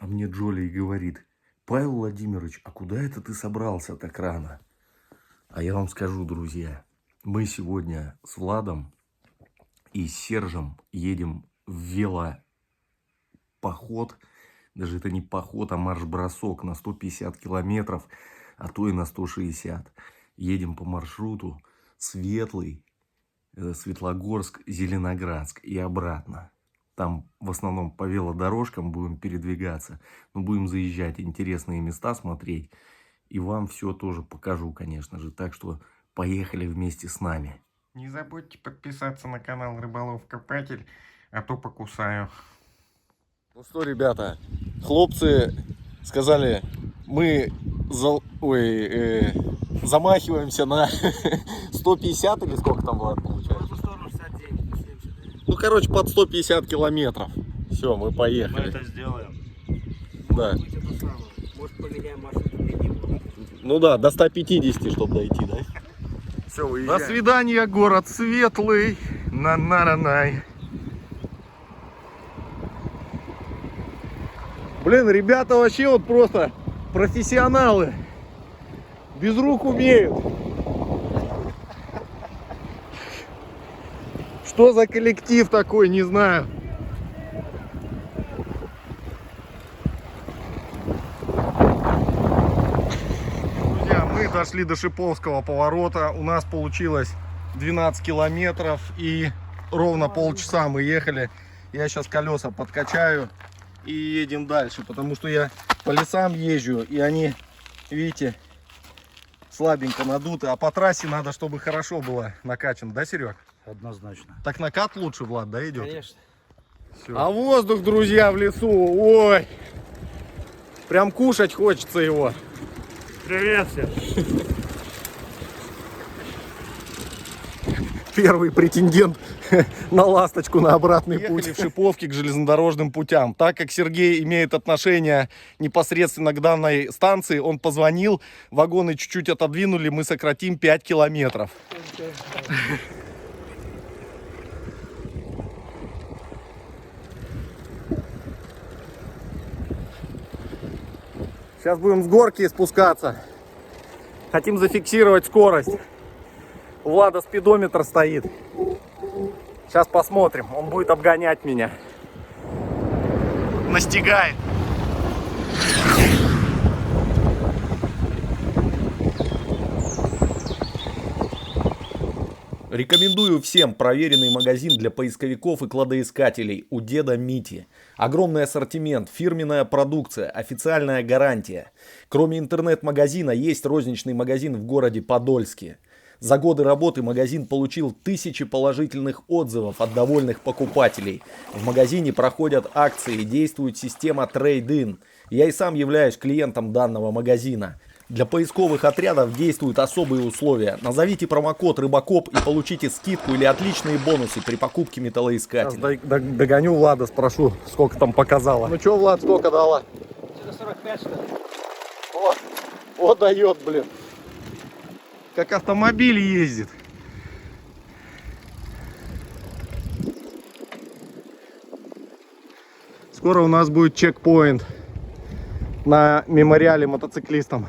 А мне Джоли и говорит: Павел Владимирович, а куда это ты собрался так рано? А я вам скажу, друзья, мы сегодня с Владом и с Сержем едем в велопоход. Даже это не поход, а марш-бросок на 150 километров, а то и на 160. Едем по маршруту Светлый, Светлогорск, Зеленоградск и обратно. Там в основном по велодорожкам будем передвигаться. Но будем заезжать, интересные места смотреть. И вам все тоже покажу, конечно же. Так что поехали вместе с нами. Не забудьте подписаться на канал Рыболов Копатель, а то покусаю. Ну что, ребята, хлопцы сказали, мы замахиваемся на 150 или сколько там, Влад, получается? Ну, короче, под 150 километров. Все, мы поехали. Мы это сделаем. Да. Может, поменяем маршрут. Ну да, до 150, чтобы дойти, да? Все, уезжаем. До свидания, город Светлый. На-на-на-най. Блин, ребята вообще вот просто профессионалы. Без рук умеют. Что за коллектив такой, не знаю. Друзья, мы дошли до Шиповского поворота. У нас получилось 12 километров и ровно полчаса мы ехали. Я сейчас колеса подкачаю и едем дальше, потому что я по лесам езжу, и они, видите, слабенько надуты. А по трассе надо, чтобы хорошо было накачано, да, Серег? Однозначно. Так накат лучше, Влад, да, идет? Конечно. Всё. А воздух, друзья, в лесу, ой, прям кушать хочется его. Привет всем. Первый претендент на ласточку на обратный путь. В Шиповке к железнодорожным путям. Так как Сергей имеет отношение непосредственно к данной станции, он позвонил, вагоны чуть-чуть отодвинули, мы сократим 5 километров. Сейчас будем с горки спускаться. Хотим зафиксировать скорость. У Влада спидометр стоит. Сейчас посмотрим. Он будет обгонять меня. Настигает. Рекомендую всем проверенный магазин для поисковиков и кладоискателей у деда Мити. Огромный ассортимент, фирменная продукция, официальная гарантия. Кроме интернет-магазина есть розничный магазин в городе Подольске. За годы работы магазин получил тысячи положительных отзывов от довольных покупателей. В магазине проходят акции, действует система Trade-in. Я и сам являюсь клиентом данного магазина. Для поисковых отрядов действуют особые условия. Назовите промокод Рыбакоп и получите скидку или отличные бонусы при покупке металлоискателя. Сейчас догоню Влада, спрошу, сколько там показала. Ну что, Влад, сколько дала? Это 45, что ли? О, дает, блин. Как автомобиль ездит. Скоро у нас будет чекпоинт на мемориале мотоциклистам.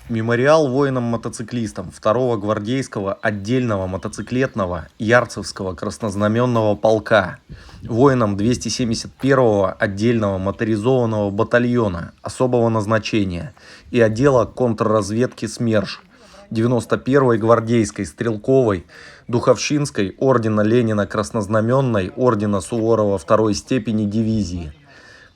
Мемориал воинам-мотоциклистам 2-го гвардейского отдельного мотоциклетного Ярцевского краснознаменного полка, воинам 271-го отдельного моторизованного батальона особого назначения и отдела контрразведки СМЕРШ, 91-й гвардейской стрелковой Духовщинской ордена Ленина краснознаменной ордена Суворова 2-й степени дивизии.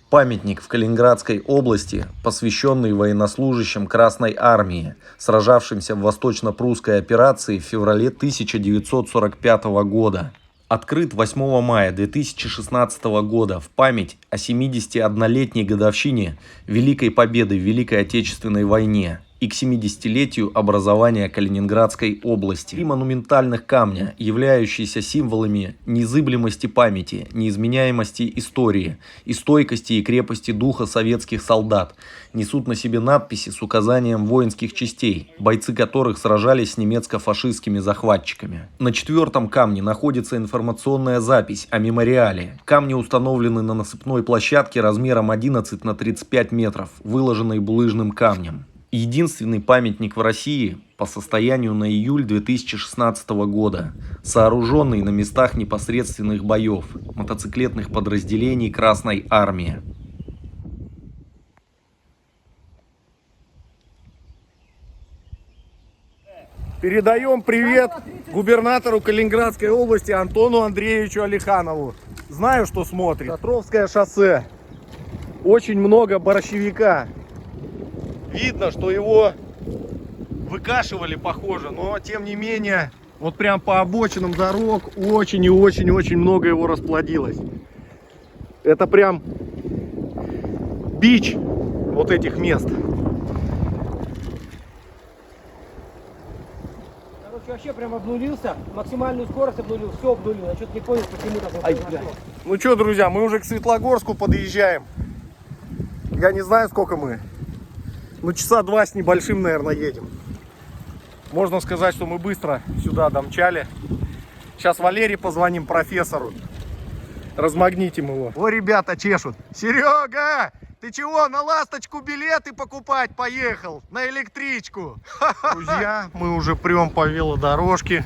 Памятник в Калининградской области, посвященный военнослужащим Красной Армии, сражавшимся в восточно-прусской операции в феврале 1945 года. Открыт 8 мая 2016 года в память о 71-летней годовщине Великой Победы в Великой Отечественной войне. и к 70-летию образования Калининградской области. Три монументальных камня, являющиеся символами незыблемости памяти, неизменяемости истории и стойкости и крепости духа советских солдат, несут на себе надписи с указанием воинских частей, бойцы которых сражались с немецко-фашистскими захватчиками. На 4-м камне находится информационная запись о мемориале. Камни установлены на насыпной площадке размером 11 на 35 метров, выложенной булыжным камнем. Единственный памятник в России по состоянию на июль 2016 года, сооруженный на местах непосредственных боев мотоциклетных подразделений Красной Армии. Передаем привет губернатору Калининградской области Антону Андреевичу Алиханову. Знаю, что смотрит. Шатровское шоссе. Очень много борщевика. Видно, что его выкашивали, похоже, но тем не менее, вот прям по обочинам дорог очень и очень много его расплодилось. Это прям бич вот этих мест. Короче, вообще прям обнулился, максимальную скорость обнулил, все обнулил. Я что-то не понял, почему так произошло. Ну что, друзья, мы уже к Светлогорску подъезжаем. Я не знаю, сколько мы. Ну, часа 2 с небольшим, наверное, едем. Можно сказать, что мы быстро сюда домчали. Сейчас Валерий позвоним профессору. Размагнитим его. О, ребята чешут. Серега, ты чего, на ласточку билеты покупать поехал? На электричку. Друзья, мы уже прям по велодорожке.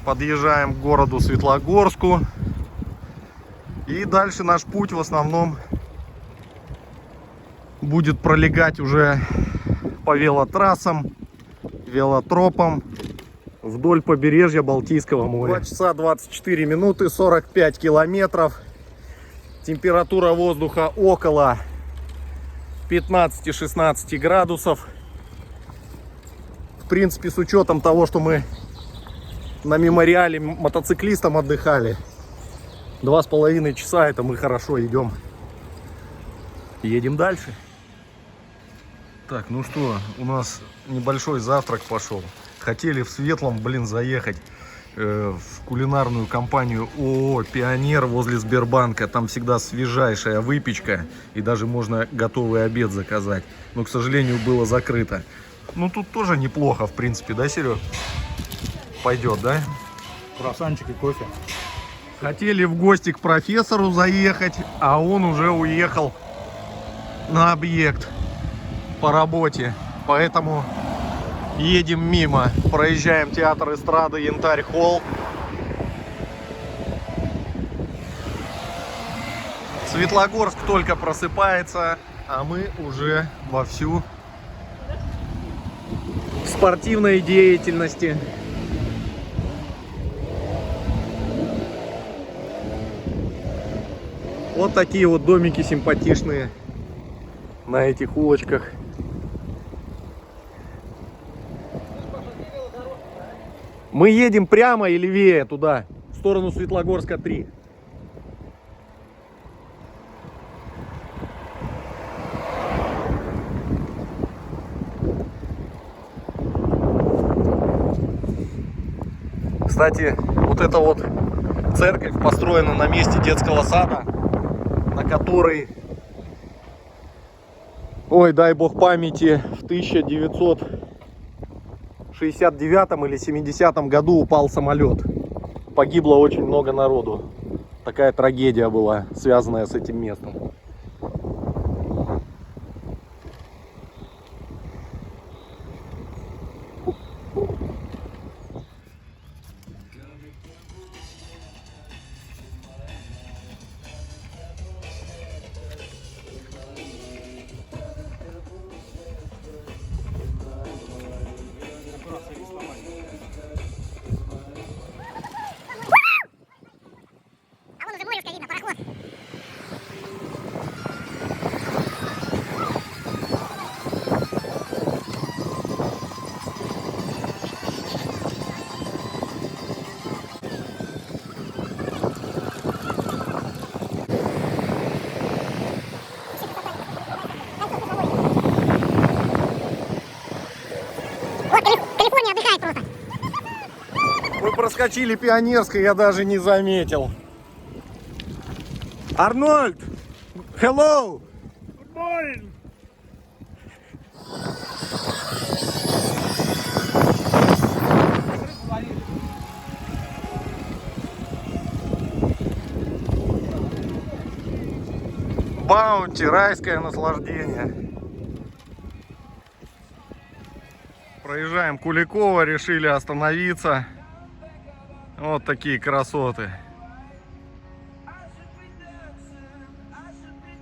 Подъезжаем к городу Светлогорску. И дальше наш путь в основном будет пролегать уже по велотрассам, велотропам вдоль побережья Балтийского моря. 2 часа 24 минуты 45 километров. Температура воздуха около 15-16 градусов. В принципе, с учетом того, что мы на мемориале мотоциклистам отдыхали, 2,5 часа, это мы хорошо идем. Едем дальше. Так, ну что, у нас небольшой завтрак пошел. Хотели в Светлом, заехать в кулинарную компанию ООО «Пионер» возле Сбербанка. Там всегда свежайшая выпечка и даже можно готовый обед заказать. Но, к сожалению, было закрыто. Ну, тут тоже неплохо, в принципе, да, Серег? Пойдет, да? Круассанчик и кофе. Хотели в гости к профессору заехать, а он уже уехал на объект по работе, поэтому едем мимо, проезжаем театр эстрады Янтарь Холл. Светлогорск только просыпается, а мы уже вовсю в спортивной деятельности. Вот такие вот домики симпатичные на этих улочках. Мы едем прямо и левее туда, в сторону Светлогорска 3. Кстати, вот эта вот церковь построена на месте детского сада, на который, ой, дай бог памяти, в 1969 или 70 году упал самолет. Погибло очень много народу. Такая трагедия была, связанная с этим местом. Мы проскочили Пионерской, я даже не заметил. Арнольд! Hello! Good morning! Баунти, райское наслаждение. Проезжаем Куликово, решили остановиться. Вот такие красоты.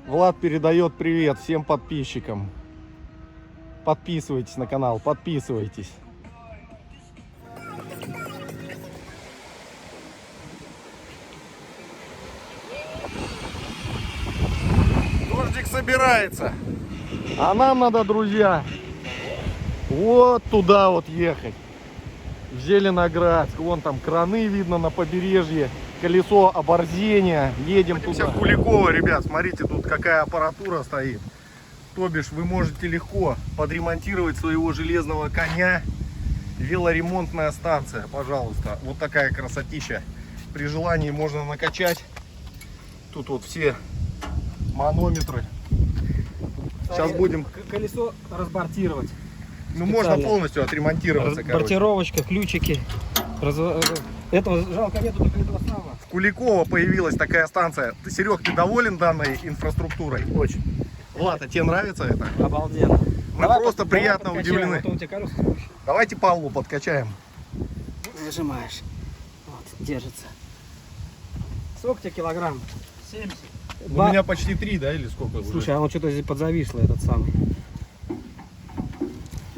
Влад передает привет всем подписчикам. Подписывайтесь на канал, подписывайтесь. Дождик собирается. А нам надо, друзья, вот туда вот ехать. В Зеленоградск. Вон там краны видно на побережье. Колесо оборзения. Едем туда. В Куликово, ребят, смотрите, тут какая аппаратура стоит. То бишь вы можете легко подремонтировать своего железного коня. Велоремонтная станция, пожалуйста. Вот такая красотища. При желании можно накачать. Тут вот все манометры. Сейчас будем колесо разбортировать. Ну, можно полностью отремонтироваться. Бортировочка, ключики. Этого жалко нету, только этого самого. В Куликово появилась такая станция. Ты, Серег, ты доволен данной инфраструктурой? Очень. Влад, а тебе нравится это? Обалденно. Мы просто приятно удивлены. Вот он тебе колеса спущен. Давайте Павлу подкачаем. Нажимаешь. Вот, держится. Сколько тебе килограмм? 70. У меня почти 3, да, или сколько уже? Слушай, а он что-то здесь подзависло, этот самый.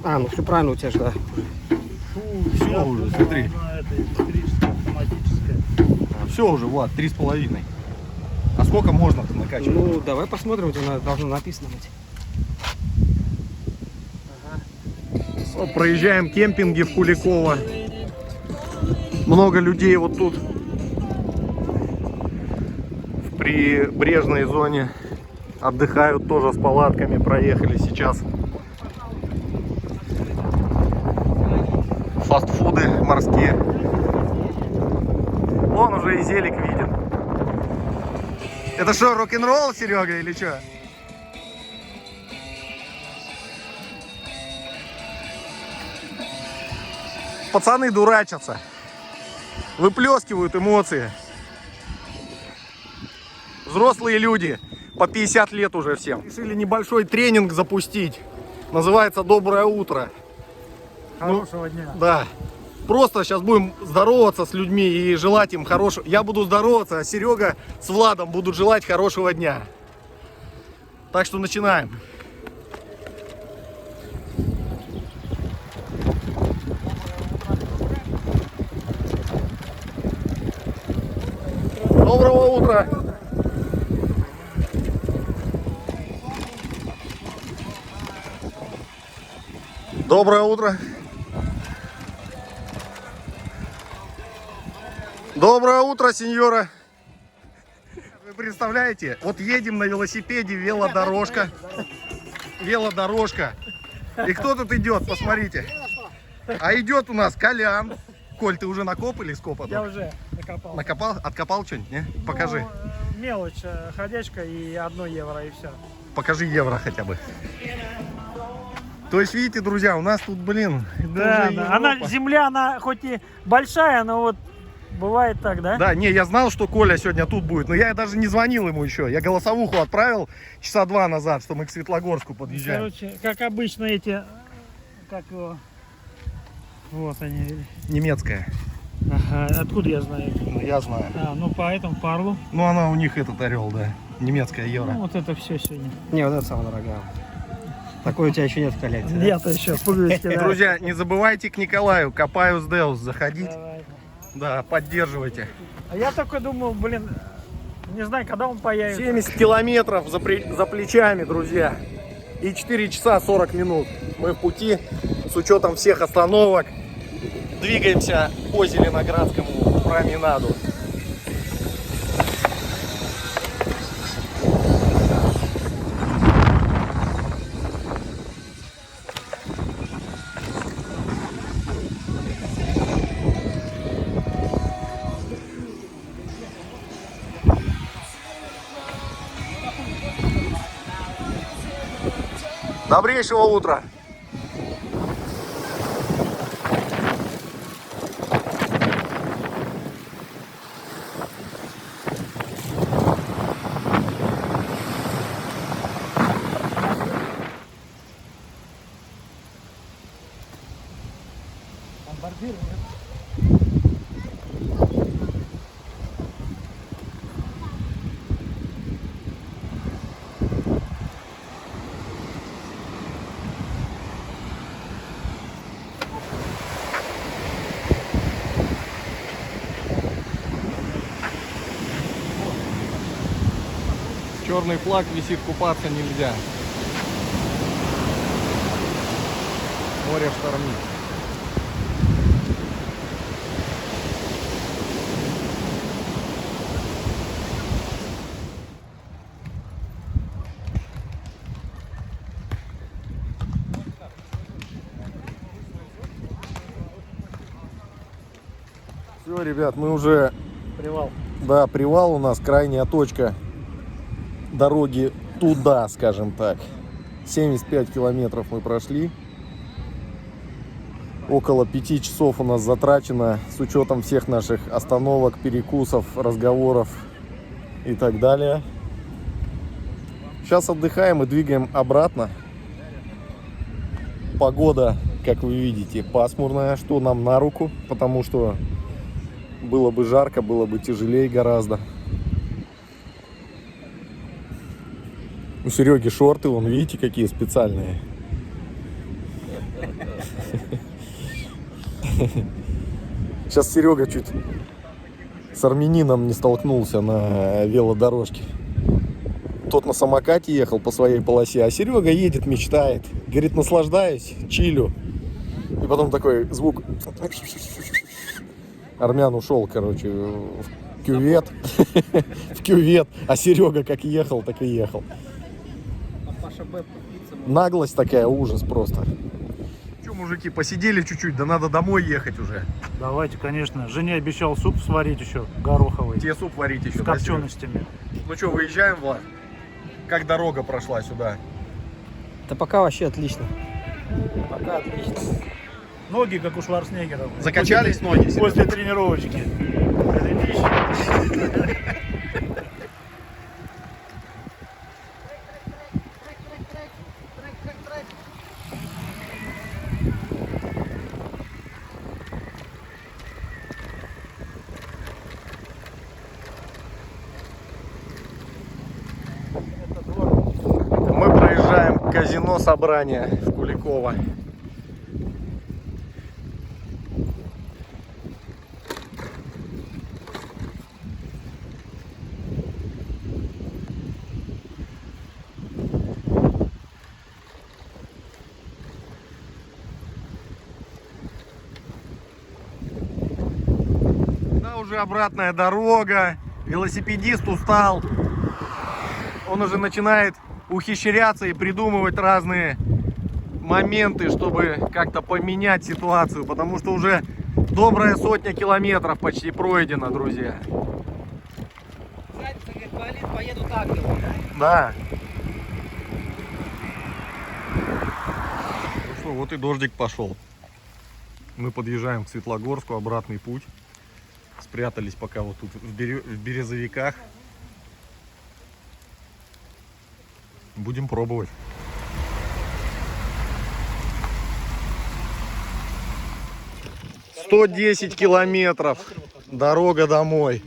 А, ну все правильно у тебя же, да. Все уже, смотри. Все уже, Влад, 3,5. А сколько можно-то накачивать? Ну, давай посмотрим, у тебя должно написано быть. Вот, проезжаем кемпинги в Куликово. Много людей вот тут. В прибрежной зоне отдыхают тоже с палатками. Проехали сейчас. Фастфуды морские. Вон уже и зелик виден. Это что, рок-н-ролл, Серега, или что? Пацаны дурачатся. Выплескивают эмоции. Взрослые люди. По 50 лет уже всем. Решили небольшой тренинг запустить. Называется «Доброе утро». Хорошего дня. Да. Просто сейчас будем здороваться с людьми и желать им хорошего. Я буду здороваться, а Серега с Владом будут желать хорошего дня. Так что начинаем. Доброго утра. Доброе утро. Доброе утро, сеньора. Вы представляете, вот едем на велосипеде, велодорожка. Велодорожка. И кто тут идет, посмотрите. А идет у нас Колян. Коль, ты уже накоп или скоп? Я уже накопал. Накопал? Откопал что-нибудь, не? Покажи. Ну, мелочь, ходячка и 1 евро, и все. Покажи евро хотя бы. То есть, видите, друзья, у нас тут, блин, Да, да. Земля, она хоть и большая, но вот бывает так, да? Да, не, я знал, что Коля сегодня тут будет, но я даже не звонил ему еще. Я голосовуху отправил часа 2 назад, что мы к Светлогорску подъезжаем. Короче, как обычно эти, как его, вот они. Немецкая. Ага, откуда я знаю? Ну, я знаю. А, ну поэтому парлу. Ну, она у них этот орел, да. Немецкая евро. Ну, вот это все сегодня. Не, вот это самая дорогая. Такой у тебя еще нет в коллекции. Нет, еще, пуговички, да. Друзья, не забывайте к Николаю, Копаюс Деус, заходить. Давай. Да, поддерживайте. А я только думал, блин, не знаю, когда он появится. 70 километров за плечами, друзья. И 4 часа 40 минут. Мы в пути с учетом всех остановок. Двигаемся по Зеленоградскому променаду. Добрейшего утра. Черный флаг висит, купаться нельзя. Море штормит. Все, ребят, мы уже... Привал. Да, привал у нас, крайняя точка дороги туда, скажем так. 75 километров мы прошли. Около 5 часов у нас затрачено с учетом всех наших остановок, перекусов, разговоров и так далее. Сейчас отдыхаем и двигаем обратно. Погода, как вы видите, пасмурная, что нам на руку, потому что было бы жарко, было бы тяжелее гораздо. У Сереги шорты, вон, видите, какие специальные. Сейчас Серега чуть с армянином не столкнулся на велодорожке. Тот на самокате ехал по своей полосе, а Серега едет, мечтает. Говорит, наслаждаюсь, чилю. И потом такой звук. Армян ушел, короче, в кювет. В кювет. А Серега как ехал, так и ехал. Наглость такая, ужас просто. Че, мужики, посидели чуть-чуть, да надо домой ехать уже. Давайте, конечно. Жене обещал суп сварить еще, гороховый. Тебе суп варить еще, С да, копченостями. Ну что, выезжаем, Влад? Как дорога прошла сюда? Да пока вообще отлично. Пока отлично. Ноги, как у Шварценеггера. Закачались ноги себе? После тренировочки. Мы проезжаем казино собрания в Куликово. Да, уже обратная дорога. Велосипедист устал. Он уже начинает ухищряться и придумывать разные моменты, чтобы как-то поменять ситуацию, потому что уже добрая 100 километров почти пройдена, друзья. Задница, говорит, болит, поеду так. Да. Ну что, вот и дождик пошел. Мы подъезжаем к Светлогорску, обратный путь. Спрятались пока вот тут в березовиках. Будем пробовать. — 110 километров. Дорога домой.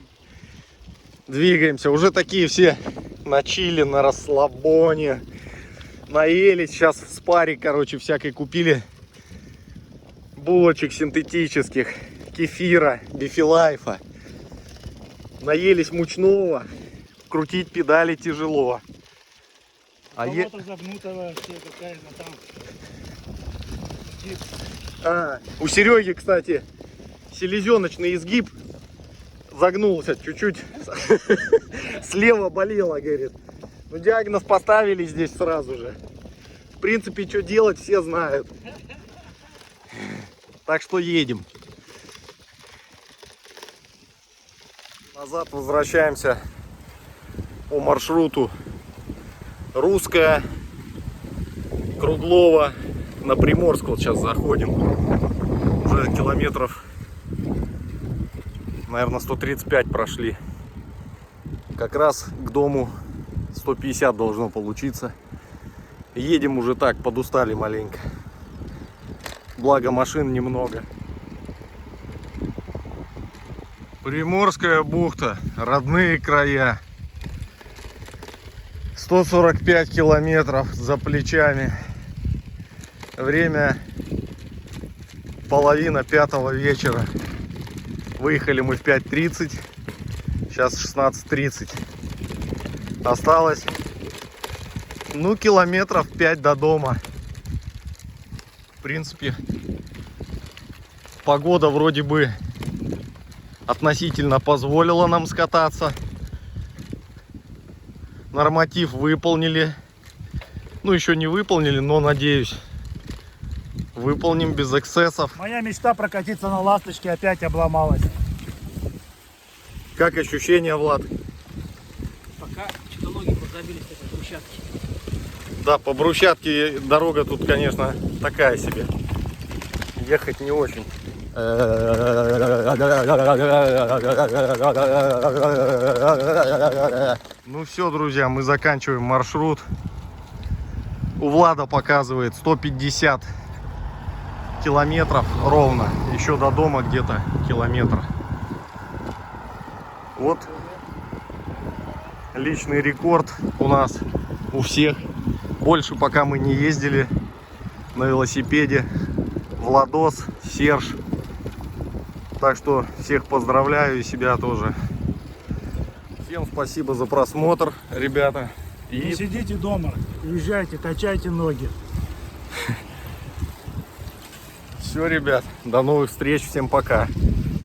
Двигаемся. Уже такие все на чили, на расслабоне. Наелись. Сейчас в спаре, короче, всякой купили. Булочек синтетических. Кефира, бифилайфа. Наелись мучного. Крутить педали тяжело. Загнутого, все какая-то там. У Сереги, кстати, селезеночный изгиб загнулся чуть-чуть. Слева болело, говорит. Ну, диагноз поставили здесь сразу же. В принципе, что делать, все знают. Так что едем. Назад возвращаемся по маршруту. Русская, Круглова на Приморск вот сейчас заходим. Уже километров, наверное, 135 прошли. Как раз к дому 150 должно получиться. Едем уже так, подустали маленько. Благо машин немного. Приморская бухта, родные края. 145 километров за плечами. Время половина 5 вечера. Выехали мы в 5:30. Сейчас 16:30. Осталось, ну, километров 5 до дома. В принципе, погода вроде бы относительно позволила нам скататься. Норматив выполнили. Ну, еще не выполнили, но, надеюсь, выполним без эксцессов. Моя мечта прокатиться на ласточке опять обломалась. Как ощущения, Влад? Пока что-то ноги подзабились к этой брусчатке. Да, по брусчатке дорога тут, конечно, такая себе. Ехать не очень. Ну все, друзья, мы заканчиваем маршрут. У Влада показывает 150 километров ровно. Еще до дома где-то километр. Вот личный рекорд у нас у всех. Больше пока мы не ездили на велосипеде. Владос, Серж. Так что всех поздравляю и себя тоже. Всем спасибо за просмотр, ребята. Не сидите дома, езжайте, качайте ноги. Все, ребят, до новых встреч, всем пока.